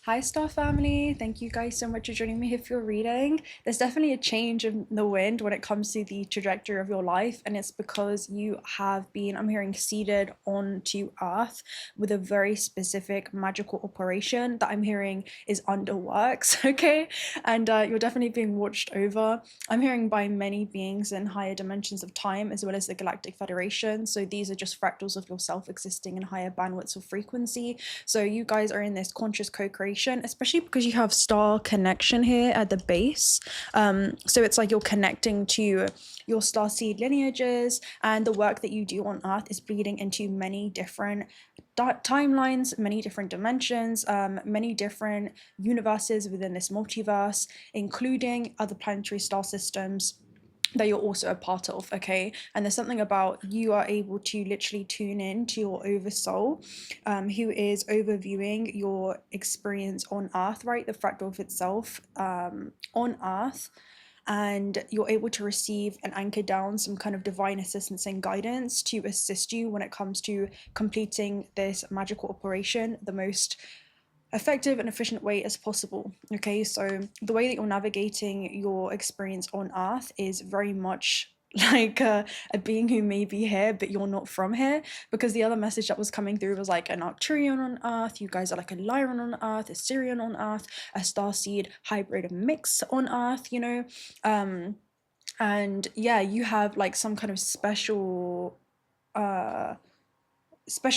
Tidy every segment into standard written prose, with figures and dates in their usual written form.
Hi, Star Family. Thank you guys so much for joining me here for your reading. There's definitely a change in the wind when it comes to the trajectory of your life, and it's because you have been, I'm hearing, seeded onto Earth with a very specific magical operation that I'm hearing is under works, okay? And you're definitely being watched over. I'm hearing by many beings in higher dimensions of time, as well as the Galactic Federation. So these are just fractals of yourself existing in higher bandwidths of frequency. So you guys are in this conscious co-creation, especially because you have star connection here at the base. So it's like you're connecting to your star seed lineages, and the work that you do on Earth is bleeding into many different timelines, many different dimensions, many different universes within this multiverse, including other planetary star systems that you're also a part of, okay? And there's something about you are able to literally tune in to your oversoul, who is overviewing your experience on Earth, right? The fractal of itself on Earth. And you're able to receive and anchor down some kind of divine assistance and guidance to assist you when it comes to completing this magical operation the most effective and efficient way as possible. Okay, so the way that you're navigating your experience on Earth is very much like a being who may be here but you're not from here, because the other message that was coming through was like an Arcturian on Earth, you guys are like a Lyran on Earth, a Sirian on Earth, a starseed hybrid mix on Earth, you know. And yeah, you have like some kind of special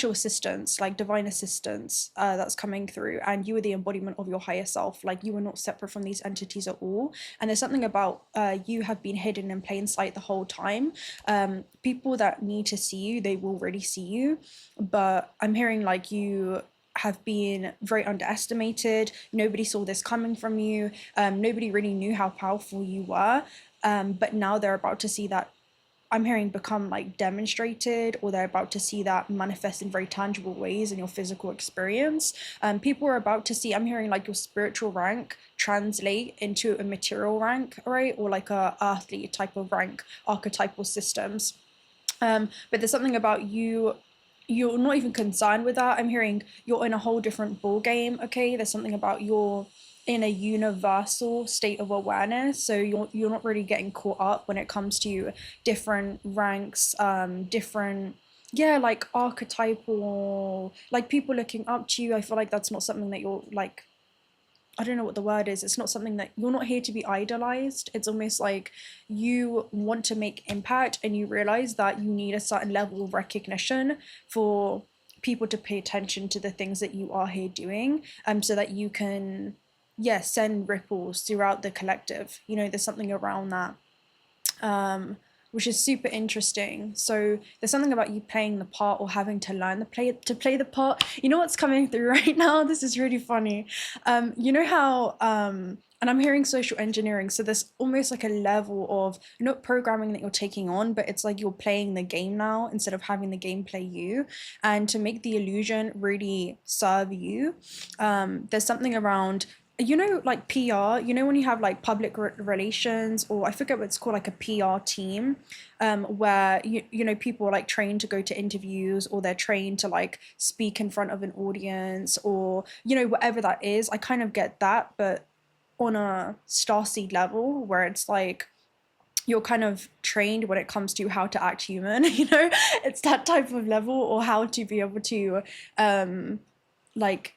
assistance, like divine assistance, that's coming through, and you are the embodiment of your higher self. Like, you are not separate from these entities at all. And there's something about you have been hidden in plain sight the whole time. People that need to see you, they will really see you, but I'm hearing like you have been very underestimated. Nobody saw this coming from you. Nobody really knew how powerful you were, but now they're about to see that, I'm hearing, become like demonstrated, or they're about to see that manifest in very tangible ways in your physical experience. People are about to see, I'm hearing like your spiritual rank translate into a material rank, right? Or like a earthly type of rank, archetypal systems. But there's something about you're not even concerned with that. I'm hearing you're in a whole different ball game, okay? There's something about you're in a universal state of awareness, so you're not really getting caught up when it comes to different ranks, different, yeah, like archetypal, like people looking up to you. I feel like that's not something that you're like, I don't know what the word is. It's not something that, you're not here to be idolized. It's almost like you want to make impact, and you realize that you need a certain level of recognition for people to pay attention to the things that you are here doing, so that you can, yeah, send ripples throughout the collective. You know, there's something around that, which is super interesting. So there's something about you playing the part, or having to learn to play the part. You know what's coming through right now? This is really funny. You know how, and I'm hearing social engineering. So there's almost like a level of not programming that you're taking on, but it's like you're playing the game now instead of having the game play you. And to make the illusion really serve you, there's something around, you know, like PR, you know, when you have like public relations, or I forget what it's called, like a PR team, where you know, people are like trained to go to interviews, or they're trained to like speak in front of an audience, or, you know, whatever that is. I kind of get that, but on a starseed level, where it's like you're kind of trained when it comes to how to act human, you know, it's that type of level, or how to be able to like,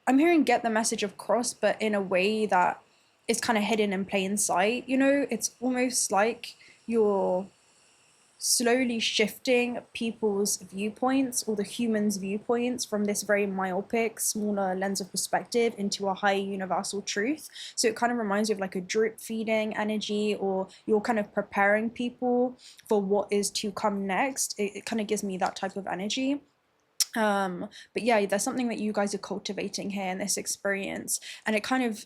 I'm hearing get the message across, but in a way that is kind of hidden in plain sight. You know, it's almost like you're slowly shifting people's viewpoints, or the humans' viewpoints, from this very myopic, smaller lens of perspective into a high universal truth. So it kind of reminds you of like a drip feeding energy, or you're kind of preparing people for what is to come next. It kind of gives me that type of energy. But yeah, there's something that you guys are cultivating here in this experience, and it kind of,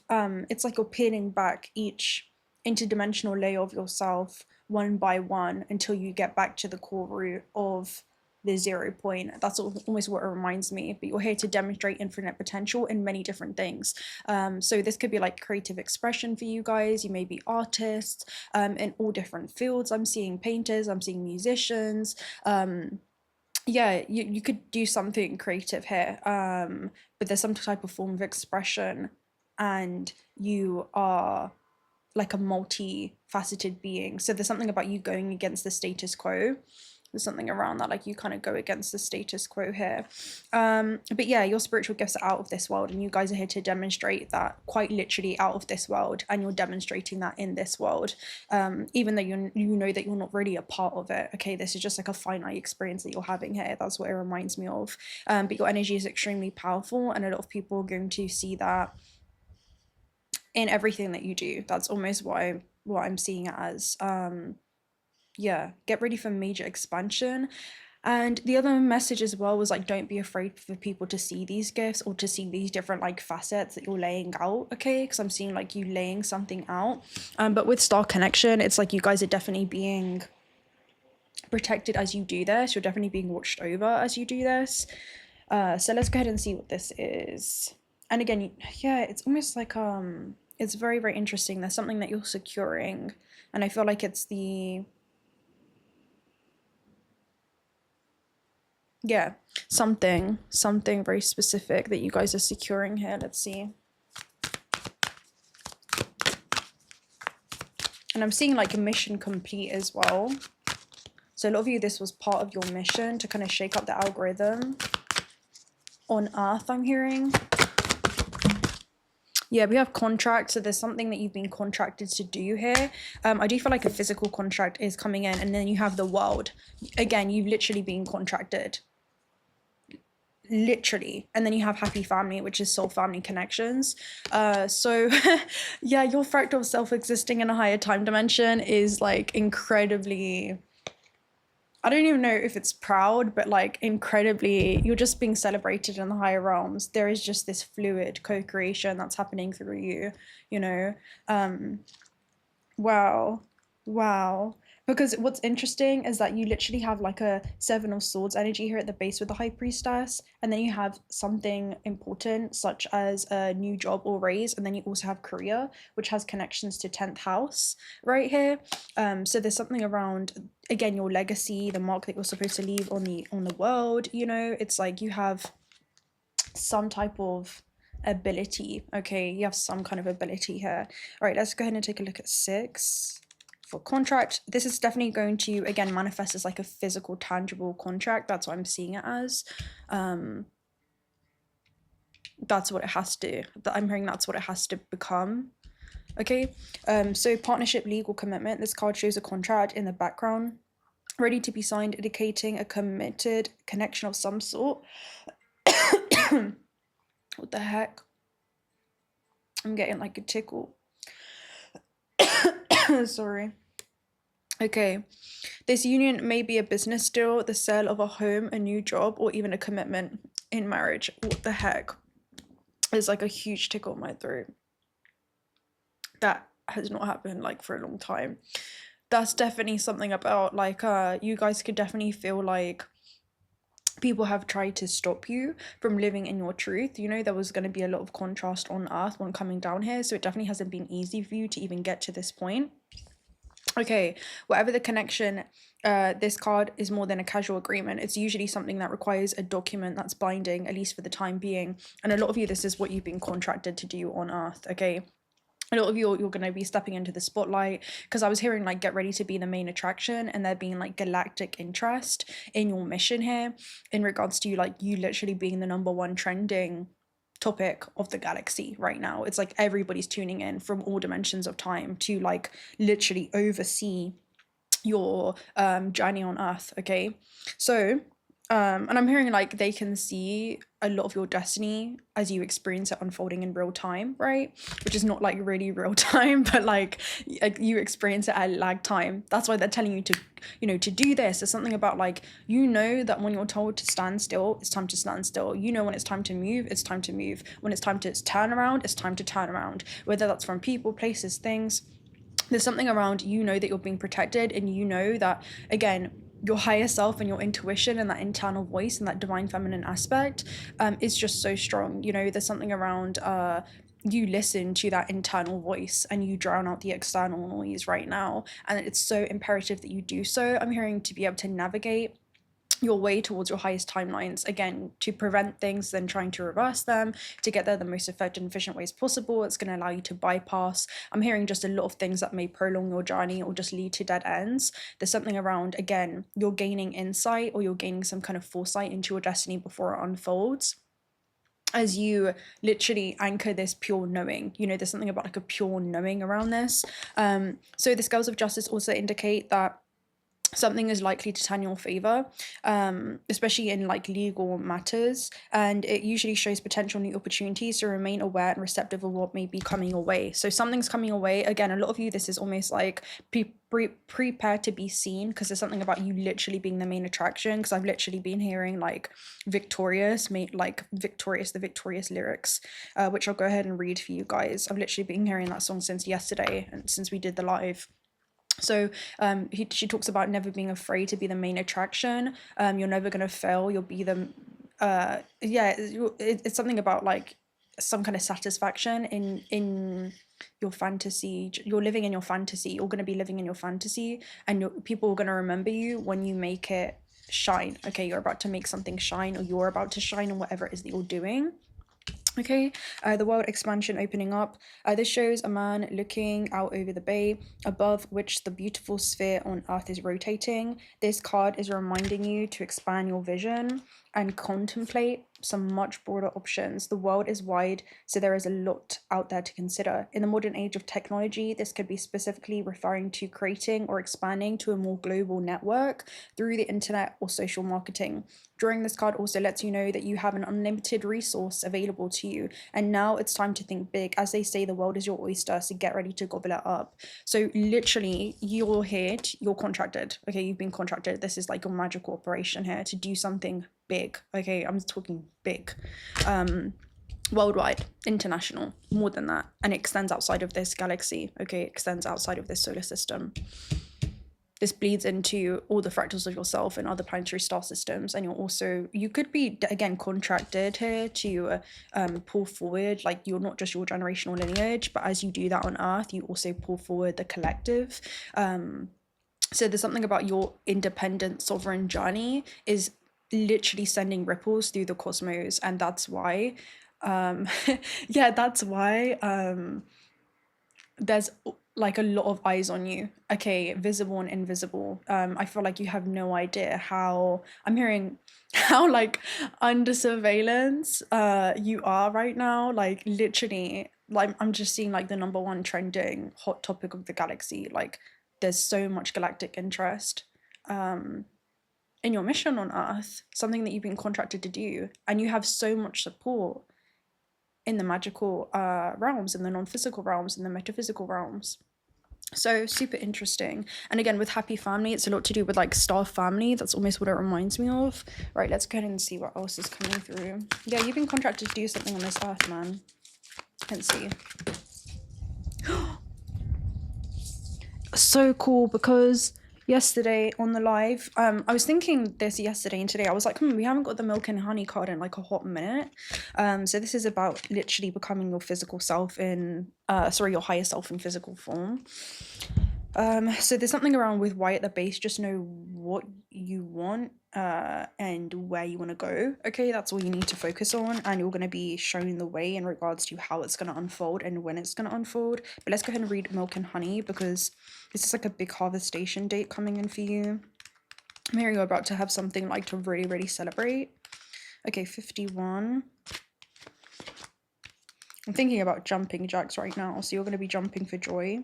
it's like you're peeling back each interdimensional layer of yourself one by one until you get back to the core root of the 0 point. That's almost what it reminds me. But you're here to demonstrate infinite potential in many different things. So this could be like creative expression for you guys. You may be artists, in all different fields. I'm seeing painters, I'm seeing musicians, yeah, you could do something creative here, but there's some type of form of expression, and you are like a multi-faceted being. So there's something about you going against the status quo. There's something around that, like you kind of go against the status quo here. But yeah, your spiritual gifts are out of this world, and you guys are here to demonstrate that quite literally out of this world, and you're demonstrating that in this world, even though you know that you're not really a part of it. Okay, this is just like a finite experience that you're having here. That's what it reminds me of. But your energy is extremely powerful, and a lot of people are going to see that in everything that you do. That's almost what I'm seeing it as. Yeah, get ready for major expansion. And the other message as well was like, don't be afraid for people to see these gifts or to see these different like facets that you're laying out, okay? Because I'm seeing like you laying something out. But with Star Connection, it's like you guys are definitely being protected as you do this. You're definitely being watched over as you do this. So let's go ahead and see what this is. And again, yeah, it's almost like it's very, very interesting. There's something that you're securing, and I feel like it's the, yeah, something very specific that you guys are securing here. Let's see. And I'm seeing like a mission complete as well. So a lot of you, this was part of your mission to kind of shake up the algorithm on Earth, I'm hearing. Yeah, we have contract, so there's something that you've been contracted to do here. I do feel like a physical contract is coming in, and then you have the world. Again, you've literally been contracted. Literally. And then you have happy family, which is soul family connections. So yeah, your fractal self existing in a higher time dimension is like incredibly, I don't even know if it's proud, but like incredibly, you're just being celebrated in the higher realms. There is just this fluid co-creation that's happening through you, you know. Wow. Because what's interesting is that you literally have like a Seven of Swords energy here at the base with the High Priestess, and then you have something important such as a new job or raise, and then you also have career, which has connections to 10th house right here. So there's something around, again, your legacy, the mark that you're supposed to leave on the world, you know. It's like you have some type of ability, okay? You have some kind of ability here. All right, let's go ahead and take a look at 6. For contract, this is definitely going to, again, manifest as like a physical, tangible contract. That's what I'm seeing it as. That's what it has to, I'm hearing that's what it has to become. Okay, so partnership, legal commitment. This card shows a contract in the background, ready to be signed, indicating a committed connection of some sort. What the heck? I'm getting like a tickle. Sorry. Okay, this union may be a business deal, the sale of a home, a new job, or even a commitment in marriage. What the heck? It's like a huge tickle in my throat. That has not happened like for a long time. That's definitely something about like you guys could definitely feel like people have tried to stop you from living in your truth. You know, there was going to be a lot of contrast on Earth when coming down here, so it definitely hasn't been easy for you to even get to this point. Okay, whatever the connection, this card is more than a casual agreement. It's usually something that requires a document that's binding, at least for the time being. And a lot of you, this is what you've been contracted to do on Earth, okay? A lot of you, you're going to be stepping into the spotlight, because I was hearing like get ready to be the main attraction, and there being like galactic interest in your mission here in regards to you, like you literally being the #1 trending topic of the galaxy right now. It's like everybody's tuning in from all dimensions of time to like literally oversee your journey on Earth, okay? So and I'm hearing like they can see a lot of your destiny as you experience it unfolding in real time, right? Which is not like really real time, but like you experience it at lag time. That's why they're telling you to, you know, to do this. There's something about like, you know, that when you're told to stand still, it's time to stand still. You know, when it's time to move, it's time to move. When it's time to turn around, it's time to turn around. Whether that's from people, places, things. There's something around, you know, that you're being protected, and you know that, again, your higher self and your intuition and that internal voice and that divine feminine aspect is just so strong. You know, there's something around you listen to that internal voice and you drown out the external noise right now, and it's so imperative that you do so. I'm hearing to be able to navigate your way towards your highest timelines, again, to prevent things than trying to reverse them, to get there the most effective and efficient ways possible. It's going to allow you to bypass, I'm hearing just a lot of things that may prolong your journey or just lead to dead ends. There's something around, again, you're gaining insight or you're gaining some kind of foresight into your destiny before it unfolds, as you literally anchor this pure knowing. You know, there's something about like a pure knowing around this. So the scales of justice also indicate that something is likely to turn in your favor, especially in like legal matters, and it usually shows potential new opportunities, to remain aware and receptive of what may be coming away. So something's coming away. Again, a lot of you, this is almost like prepare to be seen, because there's something about you literally being the main attraction, because I've literally been hearing like victorious, the victorious lyrics, which I'll go ahead and read for you guys. I've literally been hearing that song since yesterday and since we did the live. So she talks about never being afraid to be the main attraction. You're never going to fail. You'll be the it's something about like some kind of satisfaction in your fantasy. You're living in your fantasy. You're going to be living in your fantasy, and people are going to remember you when you make it shine. Okay, you're about to make something shine, or you're about to shine on whatever it is that you're doing. Okay, the world expansion opening up. This shows a man looking out over the bay, above which the beautiful sphere on Earth is rotating. This card is reminding you to expand your vision and contemplate some much broader options. The world is wide, so there is a lot out there to consider. In the modern age of technology, this could be specifically referring to creating or expanding to a more global network through the internet or social marketing. Drawing this card also lets you know that you have an unlimited resource available to you, and now it's time to think big. As they say, the world is your oyster, so get ready to gobble it up. So literally, you're here, you're contracted. Okay, you've been contracted. This is like your magical operation here to do something big. Okay, I'm talking big, worldwide, international, more than that, and it extends outside of this galaxy. Okay, it extends outside of this solar system. This bleeds into all the fractals of yourself and other planetary star systems, and you could be, again, contracted here to pull forward, like, you're not just your generational lineage, but as you do that on Earth, you also pull forward the collective. So there's something about your independent sovereign journey is literally sending ripples through the cosmos, and that's why there's like a lot of eyes on you. Okay, visible and invisible. I feel like you have no idea how, I'm hearing how like under surveillance you are right now. Like literally, like I'm just seeing like the #1 trending hot topic of the galaxy. Like there's so much galactic interest in your mission on Earth, something that you've been contracted to do, and you have so much support in the magical realms, in the non-physical realms, in the metaphysical realms. So super interesting. And again, with happy family, it's a lot to do with like star family. That's almost what it reminds me of. Right, let's go ahead and see what else is coming through. Yeah, you've been contracted to do something on this Earth, man. Let's see. So cool, because yesterday on the live, I was thinking this yesterday and today. I was like, we haven't got the milk and honey card in like a hot minute. So this is about literally becoming your physical self in, your higher self in physical form. So there's something around with why at the base, just know what you want and where you want to go. Okay, that's all you need to focus on, and you're going to be shown the way in regards to how it's going to unfold and when it's going to unfold. But let's go ahead and read milk and honey, because this is like a big harvestation date coming in for you. I'm hearing you're about to have something like to really, really celebrate. Okay, 51. I'm thinking about jumping jacks right now, so you're going to be jumping for joy.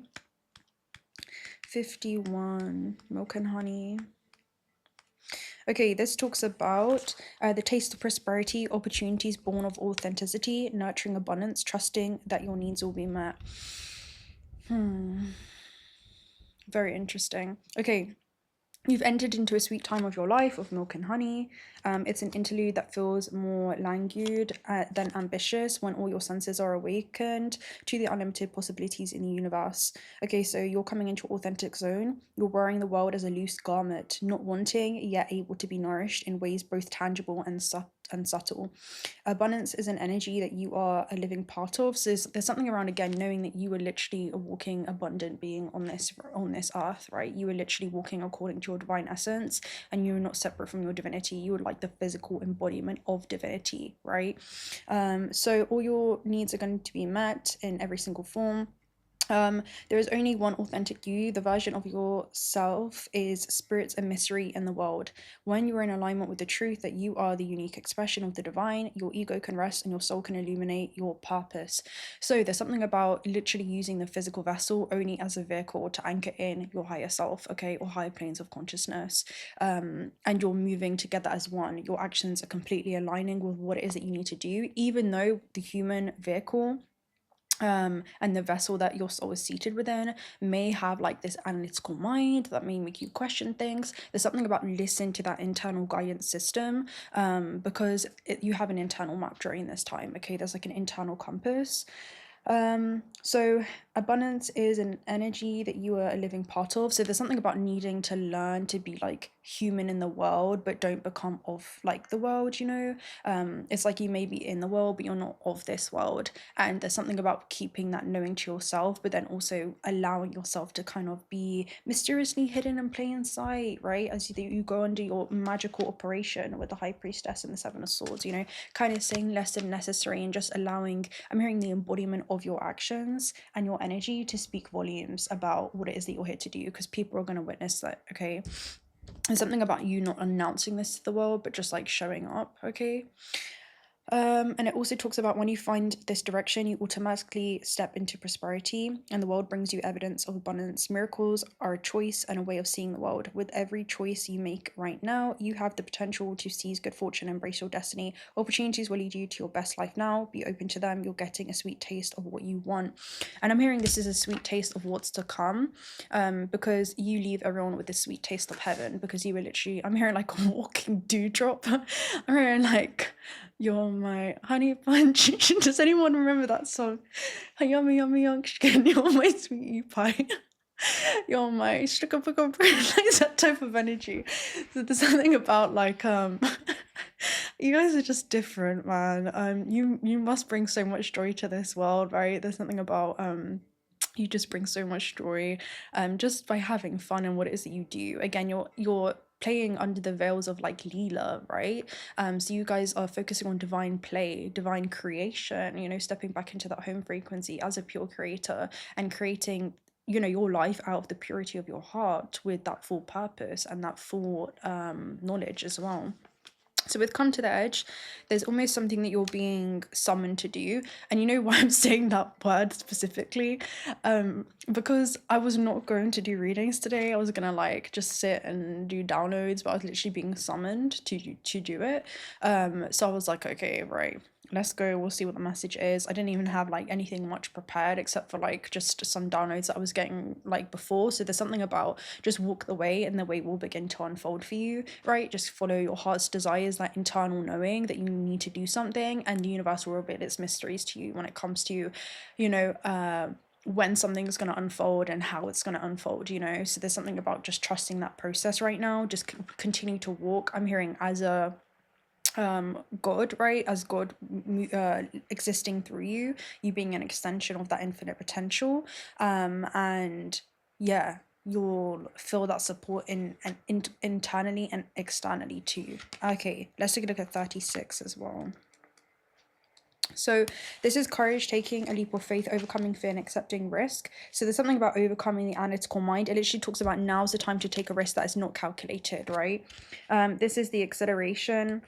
51, milk and honey. Okay, this talks about the taste of prosperity, opportunities born of authenticity, nurturing abundance, trusting that your needs will be met. Very interesting. Okay, you've entered into a sweet time of your life of milk and honey. It's an interlude that feels more languid than ambitious, when all your senses are awakened to the unlimited possibilities in the universe. Okay, so you're coming into your authentic zone. You're wearing the world as a loose garment, not wanting, yet able to be nourished in ways both tangible and and subtle. Abundance is an energy that you are a living part of. So there's something around, again, knowing that you are literally a walking abundant being on this earth, right? You are literally walking according to your divine essence, and you're not separate from your divinity. You are like the physical embodiment of divinity, right? So all your needs are going to be met in every single form. There is only one authentic you. The version of yourself is spirits and mystery in the world. When you are in alignment with the truth that you are the unique expression of the divine, your ego can rest and your soul can illuminate your purpose. So there's something about literally using the physical vessel only as a vehicle to anchor in your higher self, okay, or higher planes of consciousness. And you're moving together as one. Your actions are completely aligning with what it is that you need to do, even though the human vehicle and the vessel that your soul is seated within may have like this analytical mind that may make you question things. There's something about listening to that internal guidance system, because you have an internal map during this time, okay? There's like an internal compass. So abundance is an energy that you are a living part of. So there's something about needing to learn to be like human in the world, but don't become of like the world, you know? It's like you may be in the world, but you're not of this world. And there's something about keeping that knowing to yourself, but then also allowing yourself to kind of be mysteriously hidden in plain sight, right? As you go under your magical operation with the High Priestess and the Seven of Swords, you know, kind of saying less than necessary and just allowing, I'm hearing the embodiment of your actions and your energy to speak volumes about what it is that you're here to do, because people are going to witness that, okay? There's something about you not announcing this to the world, but just like showing up, okay? And it also talks about when you find this direction, you automatically step into prosperity, and the world brings you evidence of abundance. Miracles are a choice and a way of seeing the world. With every choice you make right now, you have the potential to seize good fortune, embrace your destiny. Opportunities will lead you to your best life now. Be open to them. You're getting a sweet taste of what you want. And I'm hearing this is a sweet taste of what's to come, because you leave everyone with this sweet taste of heaven, because you were literally, I'm hearing like a walking dewdrop. I'm hearing like, you're my honey punch. Does anyone remember that song? Yummy, yummy, young chicken. You're my sweetie pie. You're my sugar, like that type of energy. So there's something about like, you guys are just different, man. You must bring so much joy to this world, right? There's something about you just bring so much joy, just by having fun in what it is that you do. Again, you're playing under the veils of like Leela, right? So you guys are focusing on divine play, divine creation, you know, stepping back into that home frequency as a pure creator and creating, you know, your life out of the purity of your heart with that full purpose and that full knowledge as well. So with Come to the Edge, there's almost something that you're being summoned to do. And you know why I'm saying that word specifically? Because I was not going to do readings today. I was going to like just sit and do downloads, but I was literally being summoned to do it. So I was like, okay, right, let's go, we'll see what the message is. I didn't even have like anything much prepared except for like just some downloads that I was getting like before. So there's something about just walk the way and the way will begin to unfold for you, right? Just follow your heart's desires, that internal knowing that you need to do something, and the universe will reveal its mysteries to you when it comes to, you know, when something's going to unfold and how it's going to unfold, you know. So there's something about just trusting that process right now. Just continue to walk. I'm hearing as a God, right? As God existing through you, you being an extension of that infinite potential, and yeah, you'll feel that support internally and externally too. Okay, let's take a look at 36 as well. So this is courage, taking a leap of faith, overcoming fear and accepting risk. So there's something about overcoming the analytical mind. It literally talks about now's the time to take a risk that is not calculated, right? This is the acceleration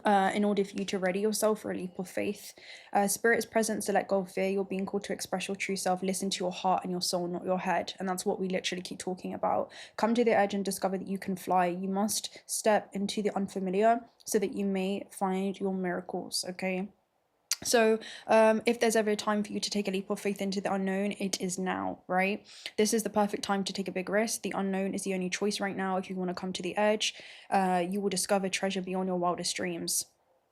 in order for you to ready yourself for a leap of faith. Spirit is present to let go of fear. You're being called to express your true self. Listen to your heart and your soul, not your head. And that's what we literally keep talking about. Come to the edge and discover that you can fly. You must step into the unfamiliar so that you may find your miracles, okay? So if there's ever a time for you to take a leap of faith into the unknown, it is now, right? This is the perfect time to take a big risk. The unknown is the only choice right now. If you want to come to the edge, you will discover treasure beyond your wildest dreams.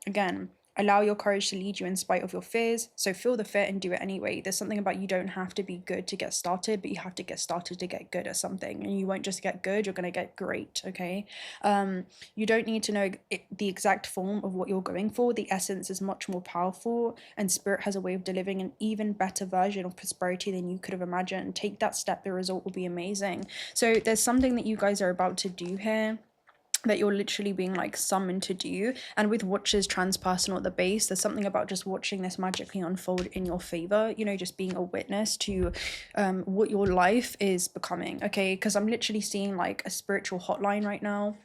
Again, Allow your courage to lead you in spite of your fears. So feel the fear and do it anyway. There's something about you don't have to be good to get started, but you have to get started to get good at something. And you won't just get good, you're going to get great, okay? You don't need to know the exact form of what you're going for. The essence is much more powerful, and spirit has a way of delivering an even better version of prosperity than you could have imagined. Take that step, the result will be amazing. So there's something that you guys are about to do here that you're literally being like summoned to do. And with watches transpersonal at the base, there's something about just watching this magically unfold in your favor, you know, just being a witness to what your life is becoming, okay? Because I'm literally seeing like a spiritual hotline right now,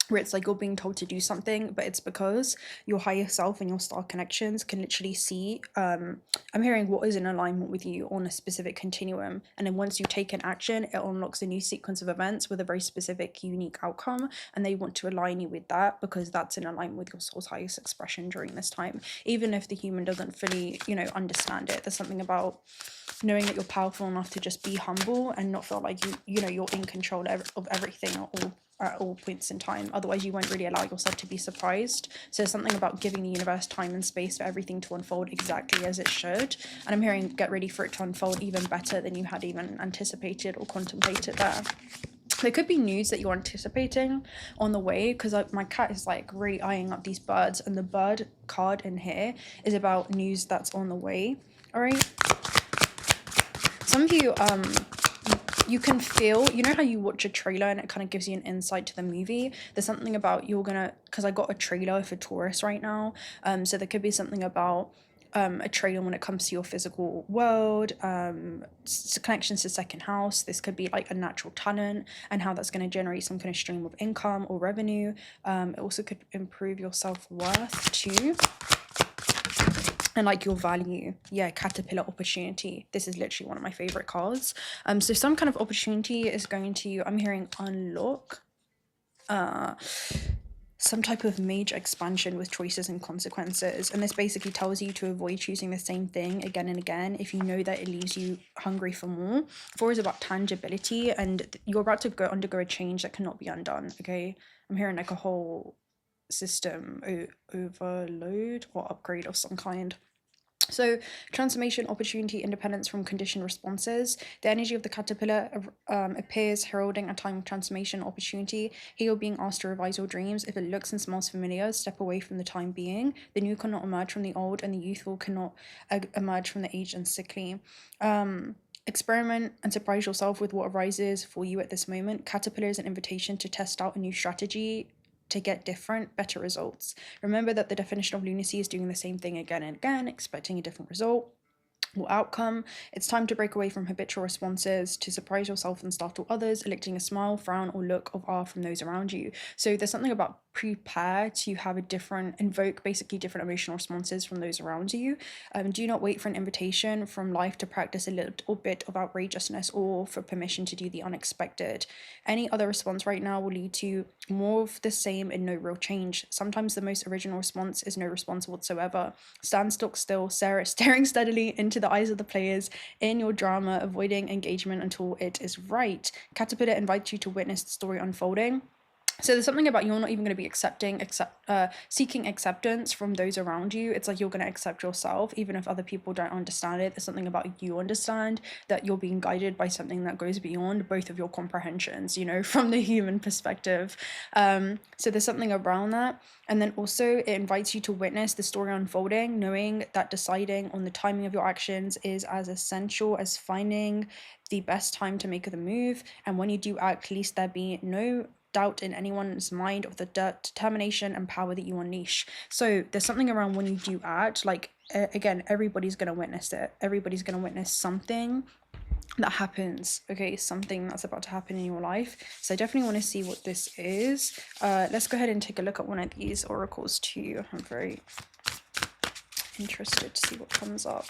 where it's like you're being told to do something, but it's because your higher self and your star connections can literally see, I'm hearing what is in alignment with you on a specific continuum. And then once you take an action, it unlocks a new sequence of events with a very specific, unique outcome. And they want to align you with that because that's in alignment with your soul's highest expression during this time. Even if the human doesn't fully, you know, understand it, there's something about knowing that you're powerful enough to just be humble and not feel like you know, you're in control of everything at all points in time. Otherwise you won't really allow yourself to be surprised. So there's something about giving the universe time and space for everything to unfold exactly as it should. And I'm hearing get ready for it to unfold even better than you had even anticipated or contemplated there. There could be news that you're anticipating on the way, because my cat is like really eyeing up these birds, and the bird card in here is about news that's on the way. All right, some of you you can feel, you know how you watch a trailer and it kind of gives you an insight to the movie? There's something about because I got a trailer for Taurus right now, so there could be something about a trailer when it comes to your physical world, connections to second house. This could be like a natural talent and how that's going to generate some kind of stream of income or revenue. It also could improve your self-worth too. And like your value. Yeah, caterpillar opportunity. This is literally one of my favorite cards. So some kind of opportunity is going to, I'm hearing unlock some type of major expansion with choices and consequences. And this basically tells you to avoid choosing the same thing again and again if you know that it leaves you hungry for more. 4 is about tangibility, and you're about to undergo a change that cannot be undone, okay? I'm hearing like a whole system overload or upgrade of some kind. So transformation, opportunity, independence from conditioned responses. The energy of the caterpillar appears heralding a time of transformation, opportunity. Here you're being asked to revise your dreams. If it looks and smells familiar, step away from the time being. The new cannot emerge from the old, and the youthful cannot emerge from the aged and sickly. Experiment and surprise yourself with what arises for you at this moment. Caterpillar is an invitation to test out a new strategy, to get different, better results. Remember that the definition of lunacy is doing the same thing again and again, expecting a different result or outcome. It's time to break away from habitual responses, to surprise yourself and startle others, eliciting a smile, frown, or look of awe from those around you. So there's something about prepare to have invoke basically different emotional responses from those around you. Do not wait for an invitation from life to practice a little bit of outrageousness or for permission to do the unexpected. Any other response right now will lead to more of the same and no real change. Sometimes the most original response is no response whatsoever. Stand stock still, staring steadily into the eyes of the players in your drama, avoiding engagement until it is right. Caterpillar invites you to witness the story unfolding. So there's something about you're not even going to be seeking acceptance from those around you. It's like you're going to accept yourself, even if other people don't understand it. There's something about you understand that you're being guided by something that goes beyond both of your comprehensions, you know, from the human perspective. So there's something around that. And then also it invites you to witness the story unfolding, knowing that deciding on the timing of your actions is as essential as finding the best time to make the move. And when you do act, least there be no doubt in anyone's mind of the determination and power that you unleash. So there's something around when you do act, like again, everybody's going to witness it. Everybody's going to witness something that happens, okay? Something that's about to happen in your life. So I definitely want to see what this is. Let's go ahead and take a look at one of these oracles too. I'm very interested to see what comes up.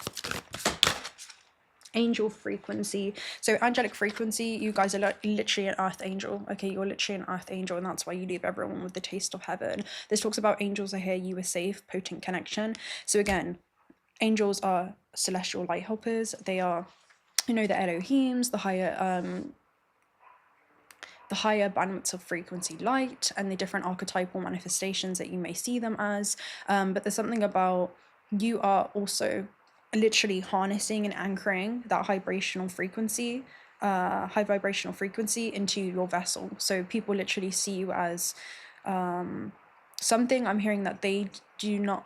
Angel frequency. So angelic frequency, you guys are literally an earth angel, okay? You're literally an earth angel, and that's why you leave everyone with the taste of heaven. This talks about angels are here, you are safe, potent connection. So again, angels are celestial light helpers. They are, you know, the Elohims, the higher the higher bandwidths of frequency light and the different archetypal manifestations that you may see them as. But there's something about you are also literally harnessing and anchoring that high vibrational frequency into your vessel. So people literally see you as something, I'm hearing, that they cannot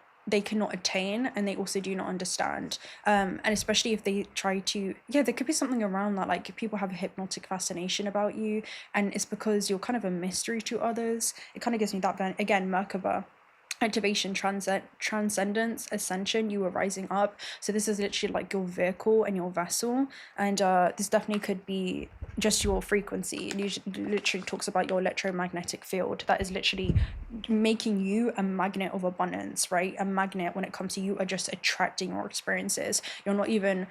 attain, and they also do not understand. And especially if they try to, there could be something around that, like if people have a hypnotic fascination about you, and it's because you're kind of a mystery to others. It kind of gives me that, again, Merkaba. Activation, transcendence, ascension, you are rising up. So this is literally like your vehicle and your vessel, and this definitely could be just your frequency. It literally talks about your electromagnetic field that is literally making you a magnet of abundance, right? A magnet when it comes to you are just attracting your experiences. You're not even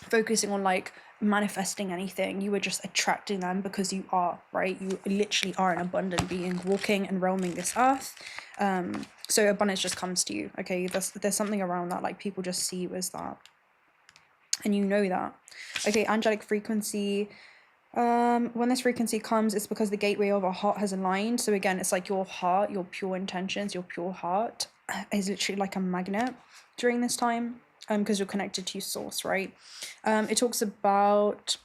focusing on like manifesting anything. You are just attracting them because you are, right? You literally are an abundant being walking and roaming this earth. So abundance just comes to you. Okay, there's something around that, like people just see you as that, and you know that. Okay, angelic frequency. When this frequency comes, it's because the gateway of our heart has aligned. So again, it's like your heart, your pure intentions, your pure heart is literally like a magnet during this time, because you're connected to your source, right? It talks about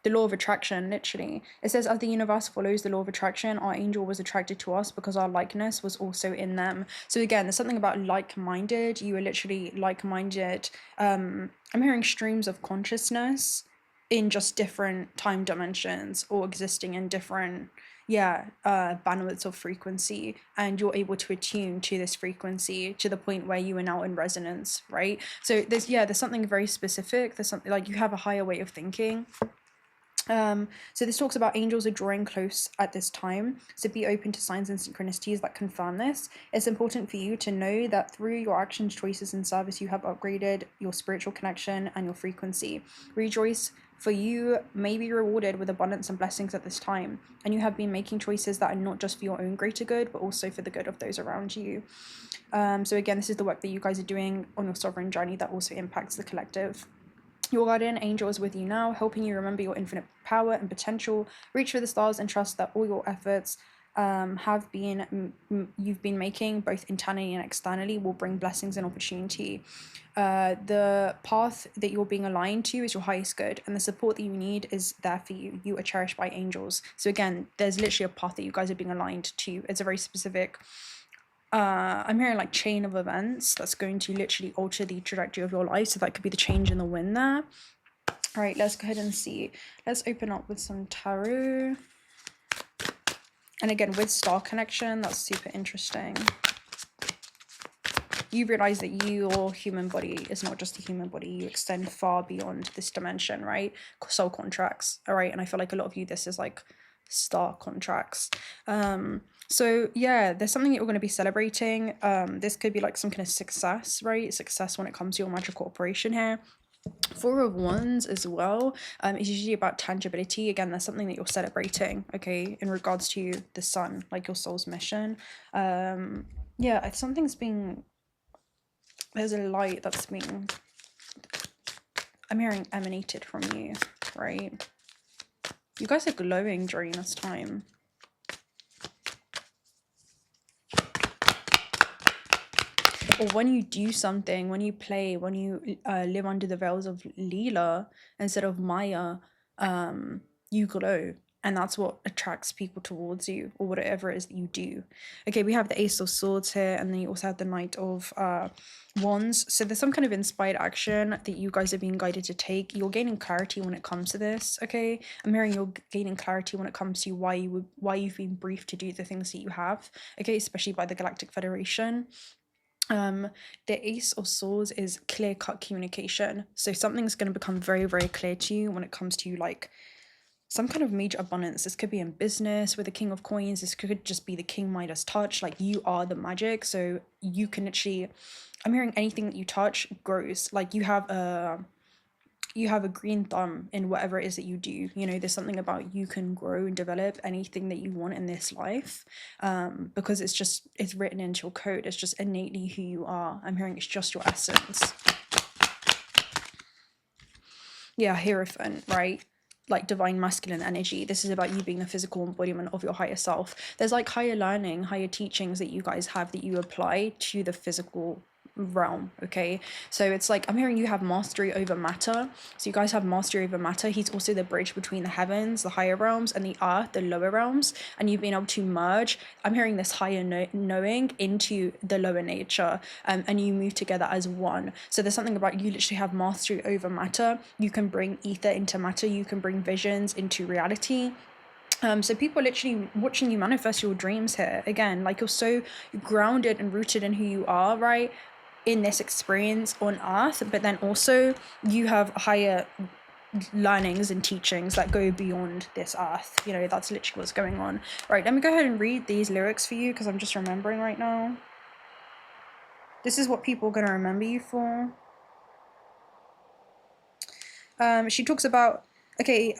the law of attraction, literally. It says, as the universe follows the law of attraction, our angel was attracted to us because our likeness was also in them. So again, there's something about like-minded. You are literally like-minded. I'm hearing streams of consciousness in just different time dimensions, or existing in different bandwidths of frequency, and you're able to attune to this frequency to the point where you are now in resonance, right? So there's something very specific. There's something like you have a higher way of thinking. So this talks about angels are drawing close at this time, so be open to signs and synchronicities that confirm this. It's important for you to know that through your actions, choices, and service, you have upgraded your spiritual connection and your frequency. Rejoice, for you may be rewarded with abundance and blessings at this time, and you have been making choices that are not just for your own greater good, but also for the good of those around you. So again, this is the work that you guys are doing on your sovereign journey that also impacts the collective. Your guardian angel is with you now, helping you remember your infinite power and potential. Reach for the stars and trust that all your efforts you've been making, both internally and externally, will bring blessings and opportunity. The path that you're being aligned to is your highest good, and the support that you need is there for you. You are cherished by angels. So again, there's literally a path that you guys are being aligned to. It's a very specific I'm hearing like chain of events that's going to literally alter the trajectory of your life. So that could be the change in the wind there. All right, let's go ahead and see. Let's open up with some tarot. And again, with star connection, that's super interesting. You realize that your human body is not just a human body. You extend far beyond this dimension, right? Soul contracts, all right? And I feel like a lot of you, this is like star contracts. So yeah, there's something that you're going to be celebrating. This could be like some kind of success, right? Success when it comes to your magical operation here. Four of Wands as well is usually about tangibility. Again, there's something that you're celebrating, okay, in regards to the sun, like your soul's mission. Yeah, something's being, there's a light that's being, I'm hearing, emanated from you, right? You guys are glowing during this time. Or when you do something, when you play, when you live under the veils of Leela instead of Maya, you glow. And that's what attracts people towards you, or whatever it is that you do. Okay, we have the Ace of Swords here, and then you also have the Knight of Wands. So there's some kind of inspired action that you guys are being guided to take. You're gaining clarity when it comes to this, okay? I'm hearing you're gaining clarity when it comes to why you've been briefed to do the things that you have, okay? Especially by the Galactic Federation. The Ace of Swords is clear-cut communication. So something's going to become very, very clear to you when it comes to like some kind of major abundance. This could be in business with the King of Coins. This could just be the King Midas touch. Like, you are the magic, so you can literally, I'm hearing anything that you touch grows. Like, you have a green thumb in whatever it is that you do. You know, there's something about you can grow and develop anything that you want in this life, because it's written into your code. It's just innately who you are. I'm hearing it's just your essence. yeah, Hierophant, right? Like divine masculine energy. This is about you being the physical embodiment of your higher self. There's like higher learning, higher teachings that you guys have that you apply to the physical realm. Okay, so it's like I'm hearing you have mastery over matter. So you guys have mastery over matter. He's also the bridge between the heavens, the higher realms, and the earth, the lower realms, and you've been able to merge. I'm hearing this higher knowing into the lower nature, and you move together as one. So there's something about you literally have mastery over matter. You can bring ether into matter. You can bring visions into reality. So people are literally watching you manifest your dreams here. Again, like you're so grounded and rooted in who you are, right? In this experience on earth, but then also you have higher learnings and teachings that go beyond this earth. You know, that's literally what's going on. Right, let me go ahead and read these lyrics for you because I'm just remembering right now. This is what people are going to remember you for. She talks about, okay,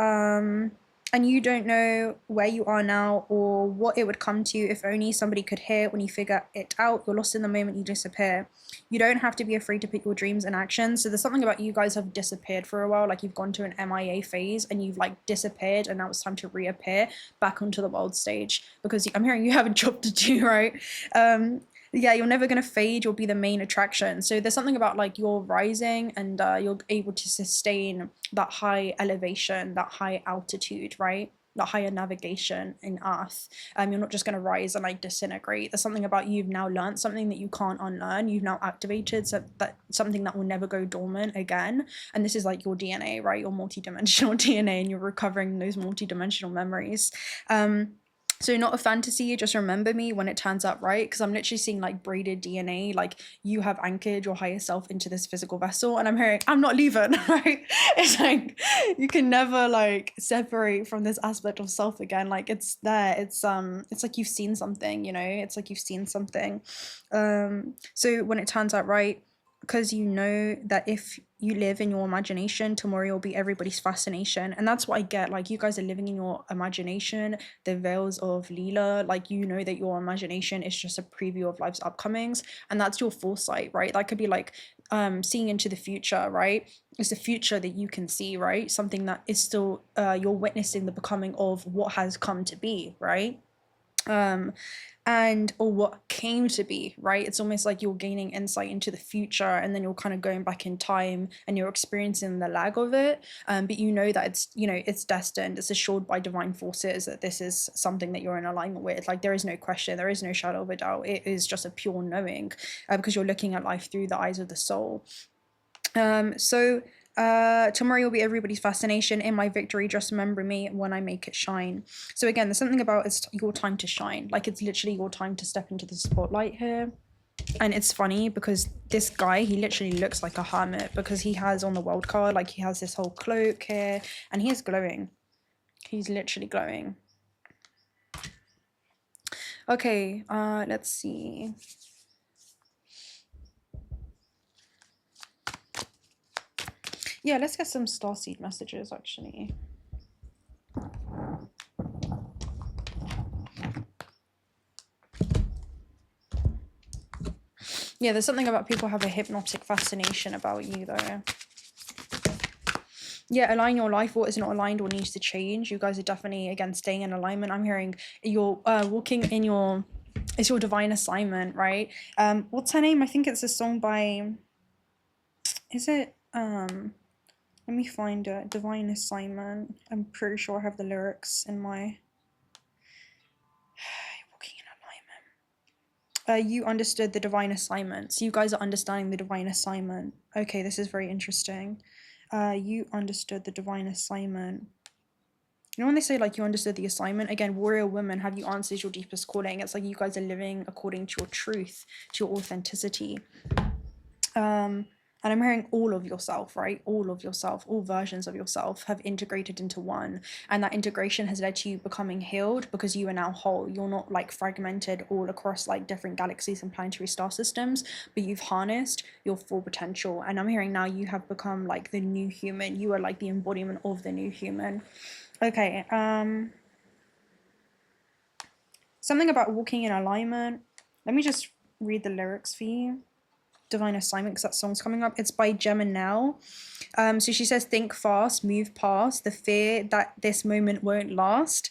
and you don't know where you are now or what it would come to if only somebody could hear. When you figure it out, you're lost in the moment, you disappear. You don't have to be afraid to put your dreams in action. So there's something about you guys have disappeared for a while, like you've gone to an MIA phase and you've like disappeared, and now it's time to reappear back onto the world stage because I'm hearing you have a job to do, right? Yeah, you're never going to fade. You'll be the main attraction. So there's something about like you're rising and you're able to sustain that high elevation, that high altitude, right? That higher navigation in earth. You're not just going to rise and like disintegrate. There's something about you've now learned something that you can't unlearn. You've now activated something that will never go dormant again. And this is like your DNA, right? Your multidimensional DNA, and you're recovering those multidimensional memories. So not a fantasy, just remember me when it turns out right, because I'm literally seeing like braided DNA, like you have anchored your higher self into this physical vessel, and I'm hearing, I'm not leaving, right? It's like, you can never like separate from this aspect of self again. Like it's there, it's like you've seen something, you know, it's like you've seen something. So when it turns out right, because you know that if you live in your imagination, tomorrow will be everybody's fascination. And that's what I get. Like you guys are living in your imagination, the veils of Leela. Like you know that your imagination is just a preview of life's upcomings, and that's your foresight, right? That could be like seeing into the future, right? It's the future that you can see, right? Something that is still you're witnessing the becoming of what has come to be, right? And or what came to be, right? It's almost like you're gaining insight into the future, and then you're kind of going back in time and you're experiencing the lag of it. But you know that it's, you know, it's destined, it's assured by divine forces that this is something that you're in alignment with. Like there is no question, there is no shadow of a doubt. It is just a pure knowing, because you're looking at life through the eyes of the soul. Tomorrow will be everybody's fascination. In my victory, just remember me when I make it shine. So again, there's something about it's your time to shine. Like it's literally your time to step into the spotlight here. And it's funny because this guy, he literally looks like a hermit because he has on the world card, like he has this whole cloak here and he is glowing. He's literally glowing. Okay, let's see. Yeah, let's get some starseed messages, actually. Yeah, there's something about people have a hypnotic fascination about you, though. Yeah, align your life. What is not aligned or needs to change. You guys are definitely, again, staying in alignment. I'm hearing you're walking in your... It's your divine assignment, right? What's her name? I think it's a song by... Is it... Let me find it. Divine Assignment. I'm pretty sure I have the lyrics in my... Walking in alignment. You understood the divine assignment. So you guys are understanding the divine assignment. Okay, this is very interesting. You understood the divine assignment. You know when they say like you understood the assignment? Again, warrior women, have you answered your deepest calling? It's like you guys are living according to your truth, to your authenticity. And I'm hearing all of yourself, right? All of yourself, all versions of yourself have integrated into one. And that integration has led to you becoming healed because you are now whole. You're not like fragmented all across like different galaxies and planetary star systems, but you've harnessed your full potential. And I'm hearing now you have become like the new human. You are like the embodiment of the new human. Okay, something about walking in alignment. Let me just read the lyrics for you. divine assignment because that song's coming up. It's by Gemini. So she says, think fast, move past the fear that this moment won't last.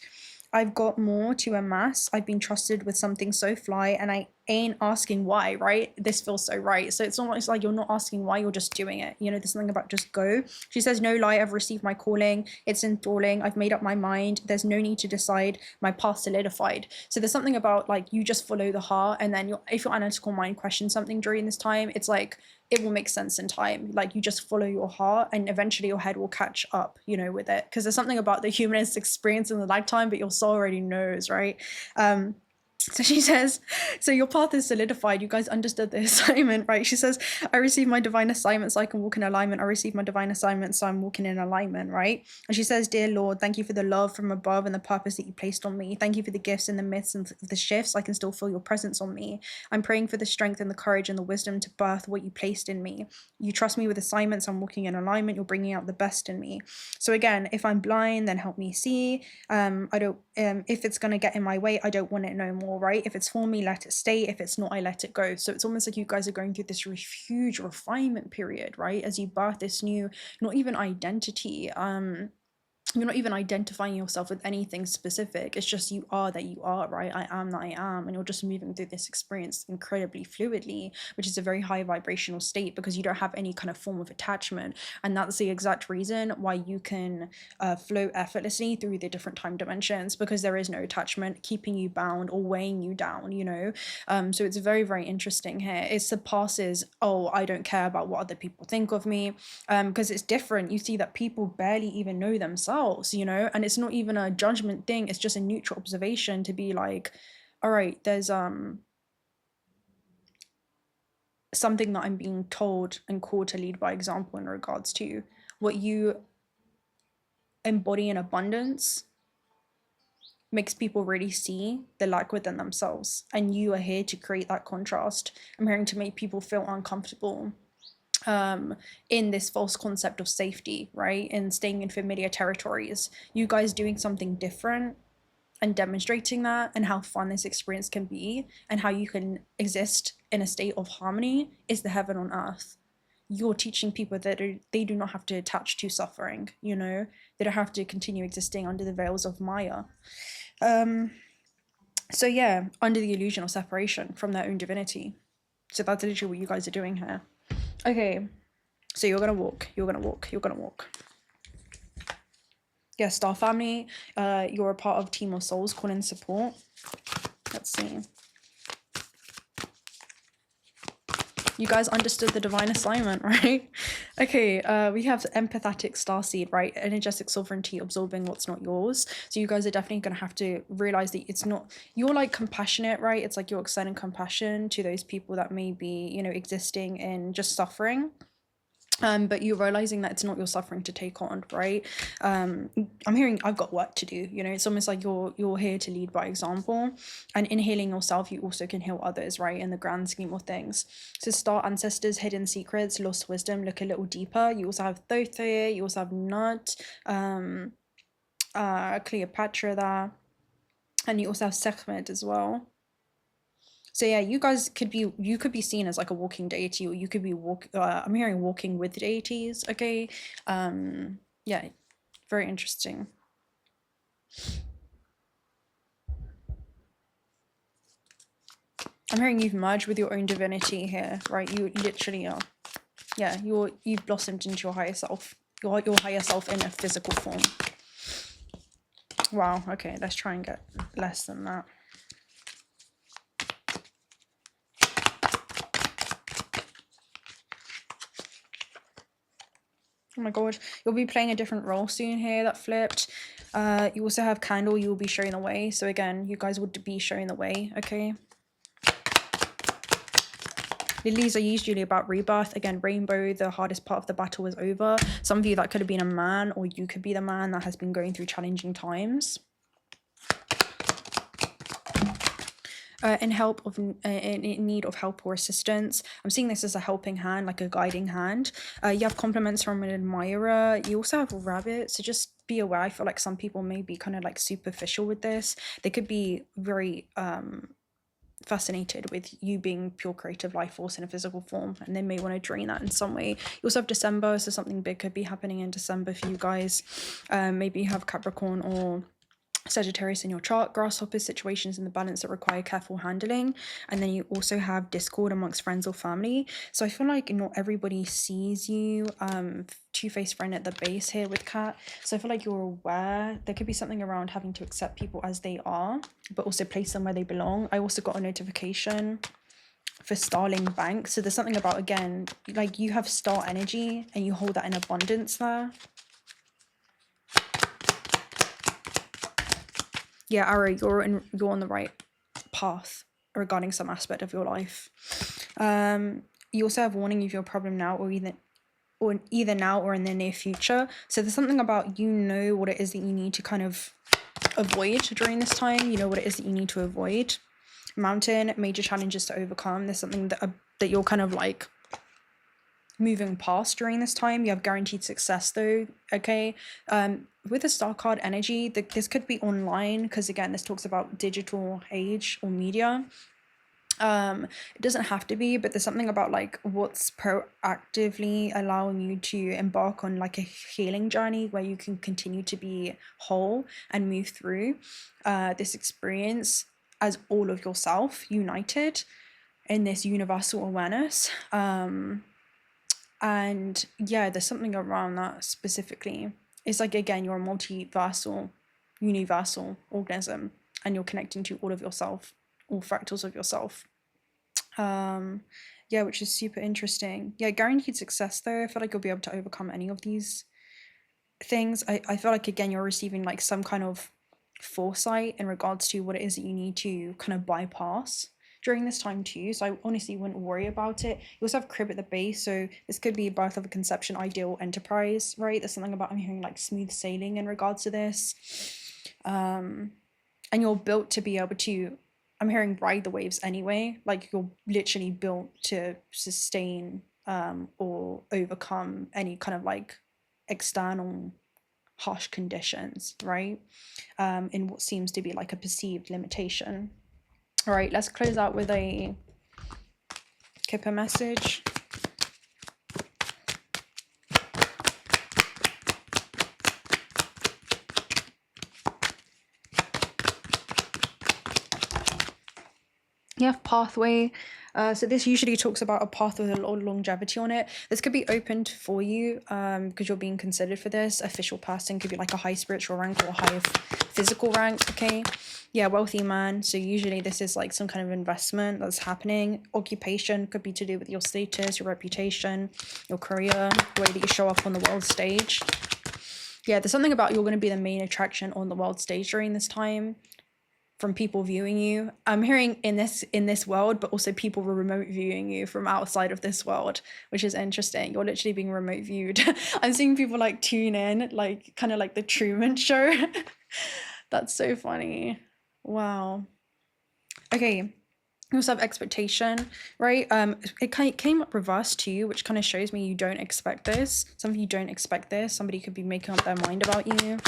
I've got more to amass. I've been trusted with something so fly, and I ain't asking why, right? This feels so right. So it's almost like you're not asking why, you're just doing it. You know, there's something about just go. She says, no lie, I've received my calling. It's enthralling. I've made up my mind. There's no need to decide. My path solidified. So there's something about like you just follow the heart, and then if your analytical mind questions something during this time, it's like it will make sense in time. Like you just follow your heart, and eventually your head will catch up, you know, with it. Because there's something about the humanist experience in the lifetime, but your soul already knows, right? So she says, so your path is solidified. You guys understood the assignment, right? She says, I received my divine assignment so I can walk in alignment. I received my divine assignment so I'm walking in alignment, right? And she says, dear Lord, thank you for the love from above and the purpose that you placed on me. Thank you for the gifts and the myths and the shifts. I can still feel your presence on me. I'm praying for the strength and the courage and the wisdom to birth what you placed in me. You trust me with assignments. I'm walking in alignment. You're bringing out the best in me. So again, if I'm blind, then help me see. If it's going to get in my way, I don't want it no more, right? If it's for me, let it stay. If it's not, I let it go. So it's almost like you guys are going through this huge refinement period, right? As you birth this new, not even identity, you're not even identifying yourself with anything specific. It's just you are that you are, right? I am that I am. And you're just moving through this experience incredibly fluidly, which is a very high vibrational state because you don't have any kind of form of attachment. And that's the exact reason why you can flow effortlessly through the different time dimensions, because there is no attachment keeping you bound or weighing you down, you know? So it's very, very interesting here. It surpasses, oh, I don't care about what other people think of me, because it's different. You see that people barely even know themselves, you know, and it's not even a judgment thing. It's just a neutral observation to be like, all right, there's something that I'm being told and called to lead by example in regards to what you embody in abundance makes people really see the lack within themselves, and you are here to create that contrast. I'm hearing to make people feel uncomfortable in this false concept of safety, right? And staying in familiar territories. You guys doing something different and demonstrating that, and how fun this experience can be, and how you can exist in a state of harmony is the heaven on earth. You're teaching people that they do not have to attach to suffering, you know? They don't have to continue existing under the veils of Maya. So yeah, under the illusion of separation from their own divinity. So that's literally what you guys are doing here. Okay, so you're gonna walk, you're gonna walk, you're gonna walk. Yeah, Star Family, you're a part of Team of Souls calling support. Let's see. You guys understood the divine assignment, right? Okay, we have empathetic starseed, right? Energetic sovereignty, absorbing what's not yours. So you guys are definitely going to have to realize that it's not, you're like compassionate, right? It's like you're extending compassion to those people that may be, you know, existing in just suffering. But you're realizing that it's not your suffering to take on, right? I'm hearing I've got work to do, you know. It's almost like you're here to lead by example, and in healing yourself you also can heal others, right, in the grand scheme of things. So star ancestors, hidden secrets, lost wisdom, look a little deeper. You also have 𝓣𝓻𝓪, you also have Nut, Cleopatra there, and you also have 𝓻𝓪𝓷𝓼 as well. So yeah, you guys could be seen as like a walking deity, or you could be I'm hearing walking with deities. Okay, yeah, very interesting. I'm hearing you've merged with your own divinity here, right? You literally are. Yeah, you've blossomed into your higher self. Your higher self in a physical form. Wow. Okay, let's try and get less than that. Oh my god, you'll be playing a different role soon here that flipped. You also have Candle, you will be showing the way. So again, you guys would be showing the way, okay? Lilies are usually about rebirth. Again, Rainbow, the hardest part of the battle is over. Some of you, that could have been a man, or you could be the man that has been going through challenging times. In need of help or assistance. I'm seeing this as a helping hand, like a guiding hand. You have compliments from an admirer. You also have a rabbit, so just be aware. I feel like some people may be kind of like superficial with this. They could be very fascinated with you being pure creative life force in a physical form, and they may want to drain that in some way. You also have December, so something big could be happening in December for you guys. Maybe you have Capricorn or Sagittarius in your chart, grasshoppers, situations in the balance that require careful handling. And then you also have discord amongst friends or family. So I feel like not everybody sees you. Two-faced friend at the base here with Cat. So I feel like you're aware. There could be something around having to accept people as they are, but also place them where they belong. I also got a notification for Starling Bank. So there's something about, again, like you have star energy and you hold that in abundance there. Yeah, Arrow, you're on the right path regarding some aspect of your life. You also have warning of your problem now, or either now or in the near future. So there's something about, you know what it is that you need to kind of avoid during this time. You know what it is that you need to avoid. Mountain, major challenges to overcome. There's something that you're kind of like moving past during this time. You have guaranteed success though, okay? With the star card energy, this could be online, because again, this talks about digital age or media. It doesn't have to be, but there's something about like what's proactively allowing you to embark on like a healing journey where you can continue to be whole and move through this experience as all of yourself united in this universal awareness. And yeah, there's something around that specifically. It's like, again, you're a multiversal, universal organism, and you're connecting to all of yourself, all fractals of yourself. Yeah, which is super interesting. Yeah, guaranteed success though. I feel like you'll be able to overcome any of these things. I feel like, again, you're receiving like some kind of foresight in regards to what it is that you need to kind of bypass during this time too. So I honestly wouldn't worry about it. You also have crib at the base, so this could be birth of a conception, ideal, enterprise, right? There's something about, I'm hearing like smooth sailing in regards to this. And you're built to be able to, I'm hearing ride the waves anyway. Like you're literally built to sustain or overcome any kind of like external harsh conditions, right? In what seems to be like a perceived limitation. All right, let's close out with a Kipper message. You have pathway. So this usually talks about a path with a lot of longevity on it. This could be opened for you because you're being considered for this. Official person could be like a high spiritual rank or a high physical rank, okay? Yeah, wealthy man. So usually this is like some kind of investment that's happening. Occupation could be to do with your status, your reputation, your career, the way that you show up on the world stage. Yeah, there's something about you're going to be the main attraction on the world stage during this time, from people viewing you. I'm hearing in this world, but also people were remote viewing you from outside of this world, which is interesting. You're literally being remote viewed. I'm seeing people like tune in, like kind of like the Truman Show. That's so funny. Wow. Okay. You also have expectation, right? It kind of came up reversed to you, which kind of shows me you don't expect this. Some of you don't expect this. Somebody could be making up their mind about you.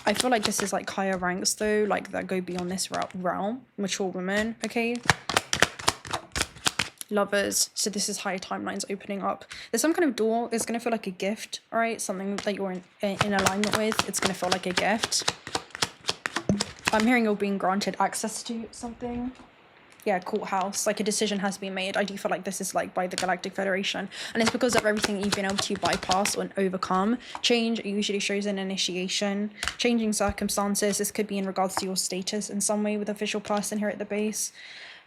I feel like this is like higher ranks though, like that go beyond this realm. Mature women, okay? Lovers. So this is higher timelines opening up. There's some kind of door. It's going to feel like a gift, all right? Something that you're in alignment with. It's going to feel like a gift. I'm hearing you're being granted access to something. Yeah, courthouse, like a decision has been made. I do feel like this is like by the Galactic Federation, and it's because of everything you've been able to bypass and overcome. Change usually shows an initiation, changing circumstances. This could be in regards to your status in some way with official person here at the base.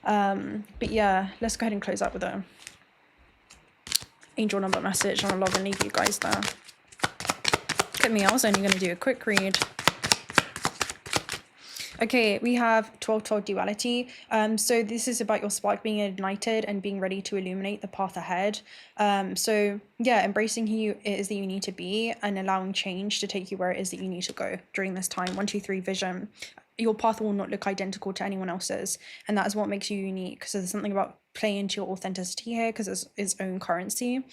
But yeah, let's go ahead and close out with a angel number message. I'll love and leave you guys there. Look at me, I was only going to do a quick read. Okay, we have 12-12 duality. So this is about your spark being ignited and being ready to illuminate the path ahead. So yeah, embracing who it is that you need to be and allowing change to take you where it is that you need to go during this time. 1, 2, 3 vision. Your path will not look identical to anyone else's, and that is what makes you unique. So there's something about play into your authenticity here because it's its own currency.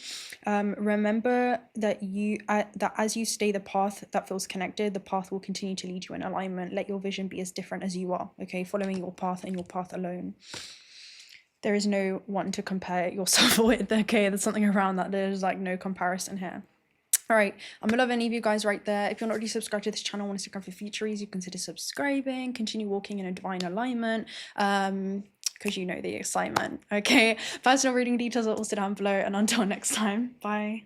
Remember that that as you stay the path that feels connected, the path will continue to lead you in alignment. Let your vision be as different as you are, okay? Following your path and your path alone. There is no one to compare yourself with, okay? There's something around that. There's like no comparison here. All right, I'm gonna love any of you guys right there. If you're not already subscribed to this channel, want to stick around for future reads, you consider subscribing, continue walking in a divine alignment, because you know the excitement, okay? Personal reading details are also down below, and until next time, bye.